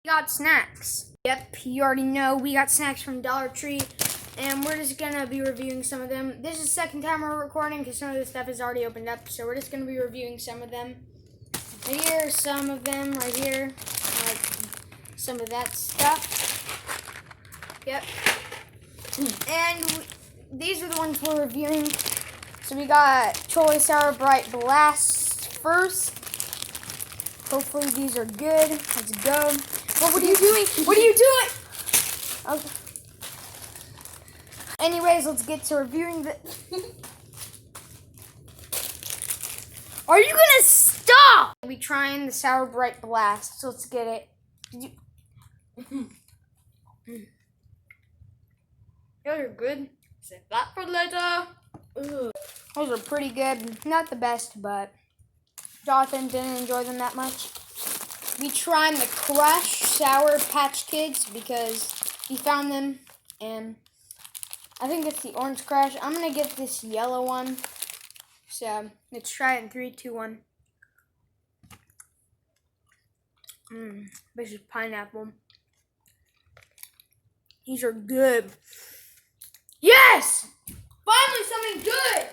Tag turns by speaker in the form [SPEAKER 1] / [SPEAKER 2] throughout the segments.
[SPEAKER 1] We got snacks. Yep, you already know we got snacks from Dollar Tree, and we're just gonna be reviewing some of them. This is the second time we're recording because some of this stuff is already opened up, so we're just gonna be reviewing some of them. Right here, some of them right here, like some of that stuff. Yep. And these are the ones we're reviewing. So we got Chole Sour Bright Blast first. Hopefully these are good. Let's go. What are you doing? What are you doing? Okay. Anyways, let's get to reviewing the... Are you gonna stop? We trying the Sour Bright Blast, so let's get it. Those are good.
[SPEAKER 2] Save that for later.
[SPEAKER 1] Ugh. Those are pretty good. Not the best, but Jonathan didn't enjoy them that much. We tried the Crush Sour Patch Kids because he found them, and I think it's the Orange Crush. I'm gonna get this yellow one. So let's try it in 3, 2, 1. This is pineapple. These are good. Yes! Finally something good!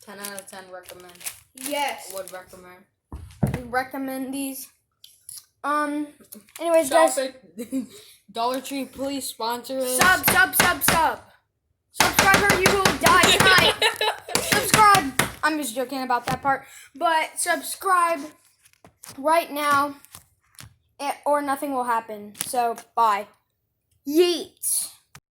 [SPEAKER 2] 10 out of 10 recommend.
[SPEAKER 1] Yes.
[SPEAKER 2] Would recommend.
[SPEAKER 1] We recommend these. Anyways, guys.
[SPEAKER 2] Dollar Tree, please sponsor us.
[SPEAKER 1] Sub. Subscribe or you will die tonight. Subscribe. I'm just joking about that part. But subscribe right now or nothing will happen. So, bye. Yeet.